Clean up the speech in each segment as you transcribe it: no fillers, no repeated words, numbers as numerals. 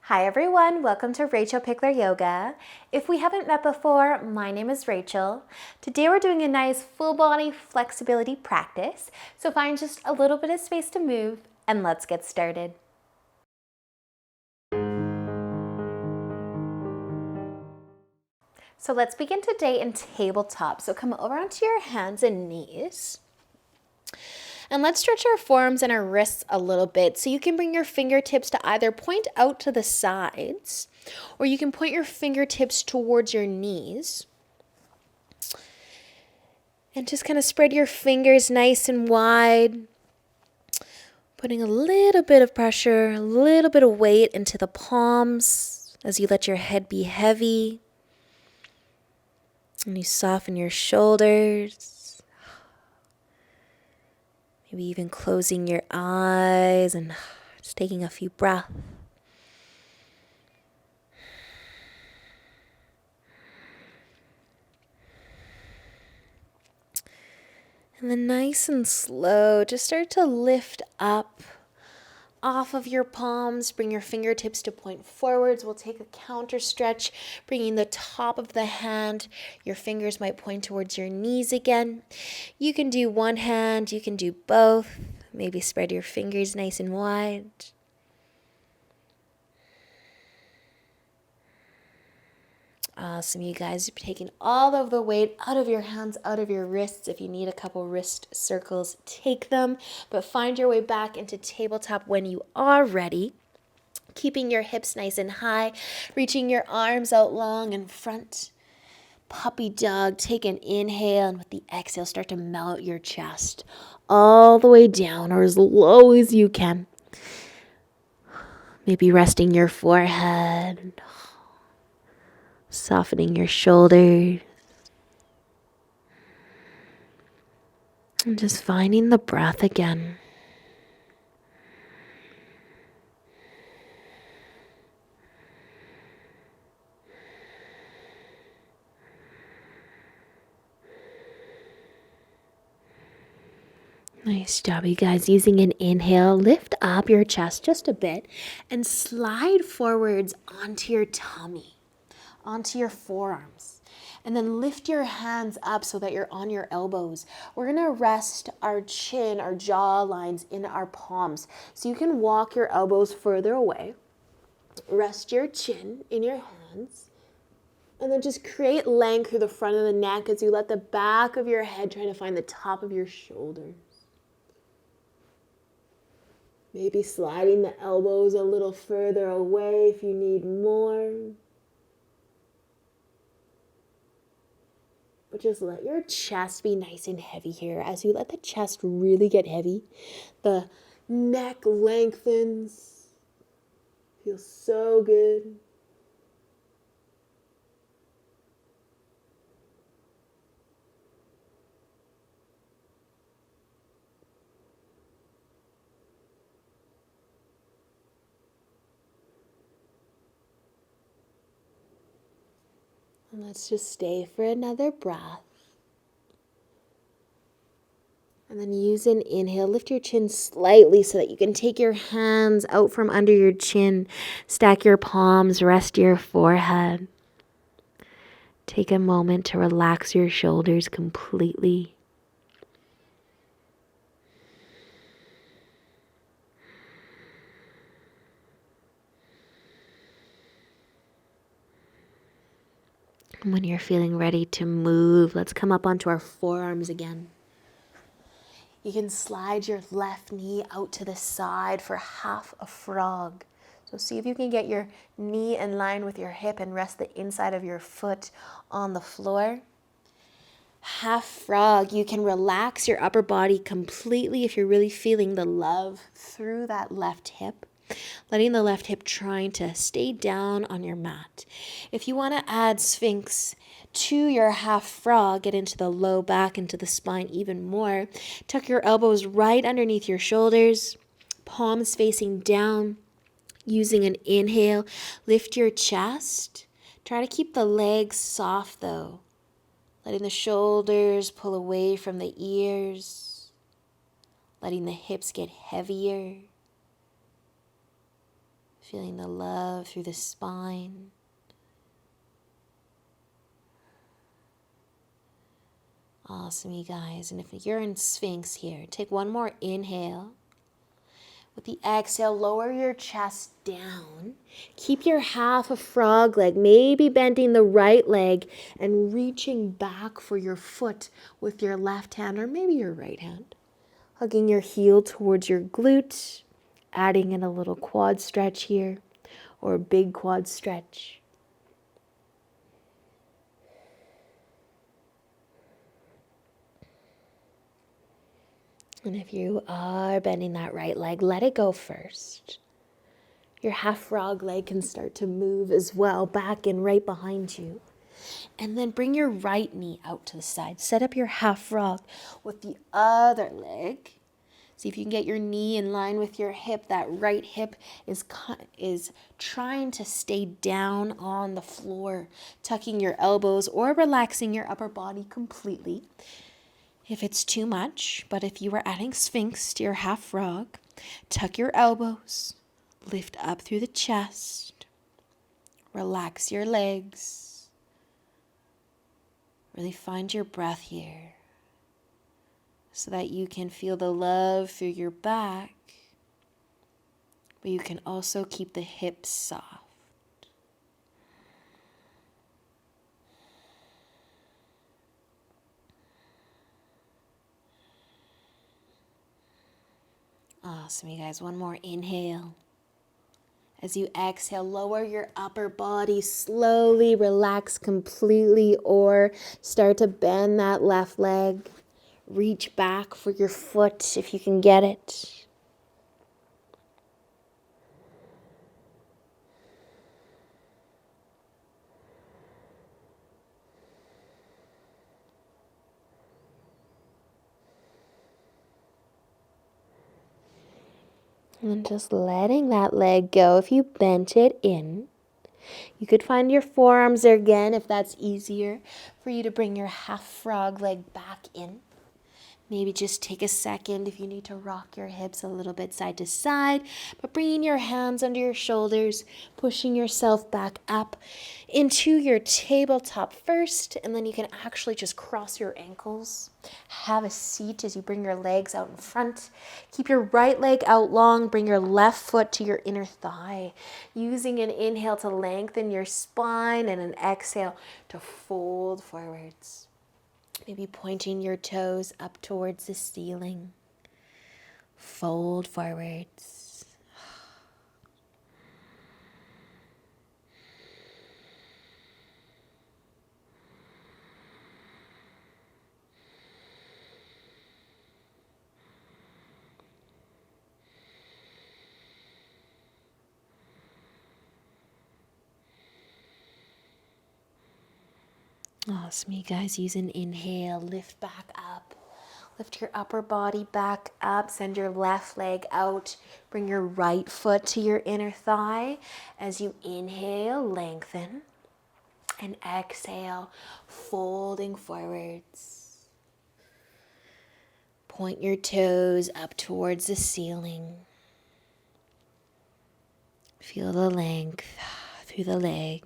Hi everyone, welcome to Rachel Pichler Yoga. If we haven't met before, my name is Rachel. Today we're doing a nice full body flexibility practice, so find just a little bit of space to move and let's get started. So let's begin today in tabletop. So come over onto your hands and knees. And let's stretch our forearms and our wrists a little bit. So you can bring your fingertips to either point out to the sides, or you can point your fingertips towards your knees. And just kind of spread your fingers nice and wide, putting a little bit of pressure, a little bit of weight into the palms as you let your head be heavy. And you soften your shoulders. Maybe even closing your eyes and just taking a few breaths. And then nice and slow, just start to lift up off of your palms. Bring your fingertips to point forwards. We'll take a counter stretch, bringing the top of the hand. Your fingers might point towards your knees again. You can do one hand, you can do both. Maybe spread your fingers nice and wide. Awesome, you guys. You're taking all of the weight out of your hands, out of your wrists. If you need a couple wrist circles, take them. But find your way back into tabletop when you are ready. Keeping your hips nice and high. Reaching your arms out long in front. Puppy dog. Take an inhale, and with the exhale, start to melt your chest all the way down, or as low as you can. Maybe resting your forehead. Softening your shoulders. And just finding the breath again. Nice job, you guys. Using an inhale, lift up your chest just a bit and slide forwards onto your tummy, onto your forearms. And then lift your hands up so that you're on your elbows. We're going to rest our chin, our jaw lines in our palms. So you can walk your elbows further away. Rest your chin in your hands. And then just create length through the front of the neck as you let the back of your head try to find the top of your shoulders. Maybe sliding the elbows a little further away if you need more. But just let your chest be nice and heavy here. As you let the chest really get heavy, the neck lengthens. Feels so good. And let's just stay for another breath. And then use an inhale. Lift your chin slightly so that you can take your hands out from under your chin. Stack your palms, rest your forehead. Take a moment to relax your shoulders completely. And when you're feeling ready to move, let's come up onto our forearms again. You can slide your left knee out to the side for half a frog. So see if you can get your knee in line with your hip and rest the inside of your foot on the floor. Half frog, you can relax your upper body completely if you're really feeling the love through that left hip. Letting the left hip trying to stay down on your mat. If you want to add Sphinx to your half frog, get into the low back, into the spine even more. Tuck your elbows right underneath your shoulders, palms facing down. Using an inhale, lift your chest. Try to keep the legs soft though. Letting the shoulders pull away from the ears. Letting the hips get heavier. Feeling the love through the spine. Awesome, you guys. And if you're in Sphinx here, take one more inhale. With the exhale, lower your chest down. Keep your half a frog leg, maybe bending the right leg and reaching back for your foot with your left hand or maybe your right hand. Hugging your heel towards your glute, adding in a little quad stretch here or a big quad stretch. And if you are bending that right leg, let it go first. Your half frog leg can start to move as well, back and right behind you. And then bring your right knee out to the side. Set up your half frog with the other leg. See if you can get your knee in line with your hip. That right hip is trying to stay down on the floor, tucking your elbows or relaxing your upper body completely. If it's too much, but if you are adding Sphinx to your half frog, tuck your elbows, lift up through the chest, relax your legs. Really find your breath here so that you can feel the love through your back, but you can also keep the hips soft. Awesome, you guys. One more inhale. As you exhale, lower your upper body, slowly relax completely or start to bend that left leg. Reach back for your foot if you can get it. And just letting that leg go. If you bent it in, you could find your forearms there again if that's easier for you to bring your half frog leg back in. Maybe just take a second if you need to rock your hips a little bit side to side, but bringing your hands under your shoulders, pushing yourself back up into your tabletop first, and then you can actually just cross your ankles. Have a seat as you bring your legs out in front. Keep your right leg out long, bring your left foot to your inner thigh, using an inhale to lengthen your spine and an exhale to fold forwards. Maybe pointing your toes up towards the ceiling. Fold forwards. Awesome, you guys. Use an inhale, lift back up. Lift your upper body back up. Send your left leg out. Bring your right foot to your inner thigh. As you inhale, lengthen. And exhale, folding forwards. Point your toes up towards the ceiling. Feel the length through the leg.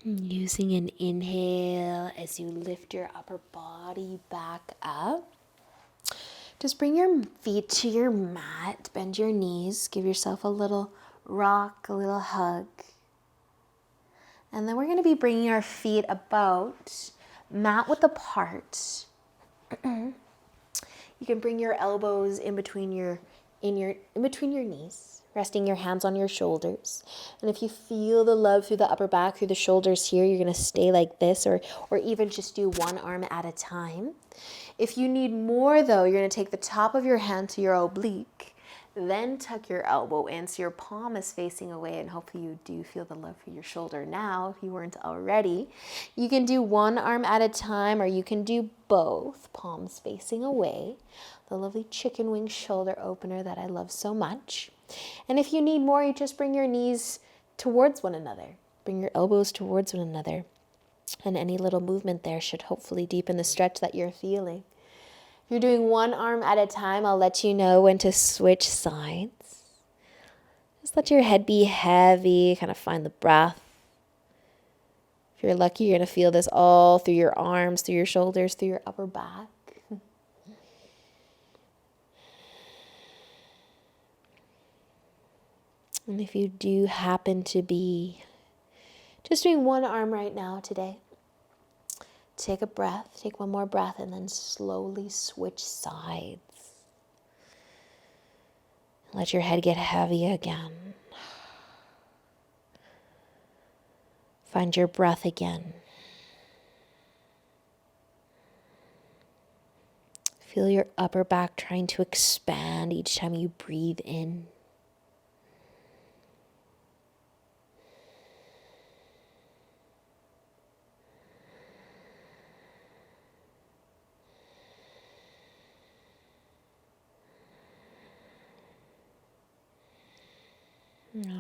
Using an inhale as you lift your upper body back up. Just bring your feet to your mat, bend your knees, give yourself a little rock, a little hug. And then we're going to be bringing our feet about mat width apart. You can bring your elbows in between your knees, resting your hands on your shoulders. And if you feel the love through the upper back, through the shoulders here, you're going to stay like this or even just do one arm at a time. If you need more though, you're going to take the top of your hand to your oblique, Then tuck your elbow in so your palm is facing away, and hopefully you do feel the love for your shoulder now if you weren't already. You can do one arm at a time, or you can do both, palms facing away. The lovely chicken wing shoulder opener that I love so much. And if you need more, you just bring your knees towards one another. Bring your elbows towards one another. And any little movement there should hopefully deepen the stretch that you're feeling. If you're doing one arm at a time, I'll let you know when to switch sides. Just let your head be heavy, kind of find the breath. If you're lucky, you're going to feel this all through your arms, through your shoulders, through your upper back. And if you do happen to be just doing one arm right now today, take a breath, take one more breath, and then slowly switch sides. Let your head get heavy again. Find your breath again. Feel your upper back trying to expand each time you breathe in.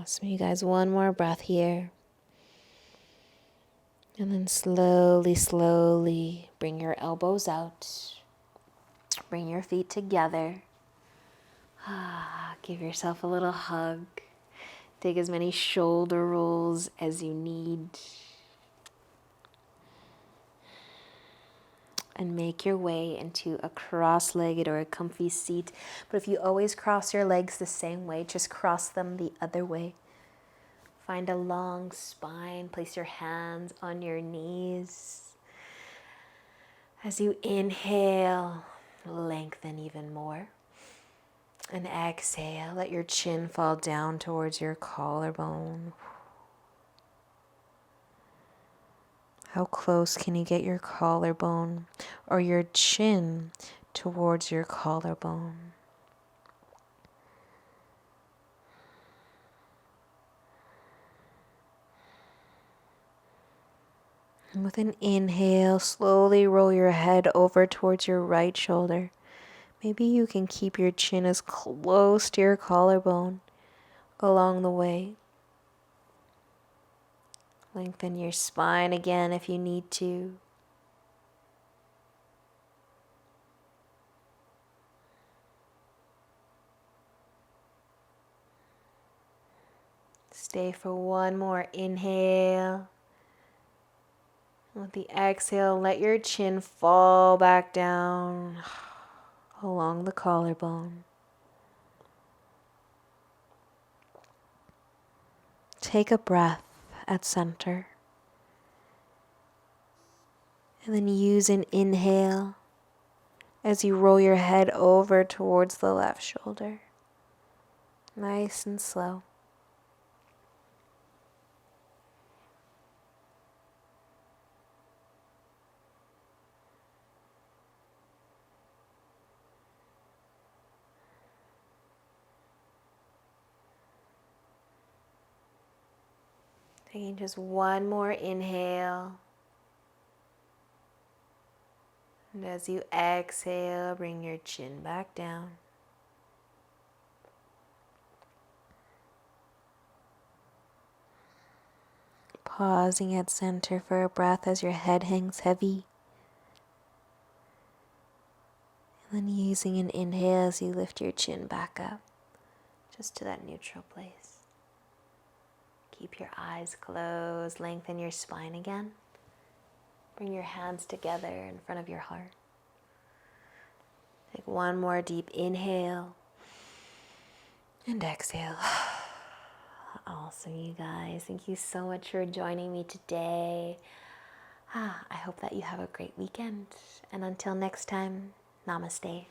Awesome, you guys, one more breath here. And then slowly, slowly bring your elbows out. Bring your feet together. Give yourself a little hug. Take as many shoulder rolls as you need. And make your way into a cross-legged or a comfy seat. But if you always cross your legs the same way, just cross them the other way. Find a long spine. Place your hands on your knees. As you inhale, lengthen even more. And exhale, let your chin fall down towards your collarbone. How close can you get your collarbone or your chin towards your collarbone? And with an inhale, slowly roll your head over towards your right shoulder. Maybe you can keep your chin as close to your collarbone along the way. Lengthen your spine again if you need to. Stay for one more inhale. With the exhale, let your chin fall back down along the collarbone. Take a breath at center. And then use an inhale as you roll your head over towards the left shoulder. Nice and slow. Taking just one more inhale. And as you exhale, bring your chin back down. Pausing at center for a breath as your head hangs heavy. And then using an inhale as you lift your chin back up, just to that neutral place. Keep your eyes closed, lengthen your spine again. Bring your hands together in front of your heart. Take one more deep inhale and exhale. Awesome, you guys. Thank you so much for joining me today. I hope that you have a great weekend. And until next time, namaste.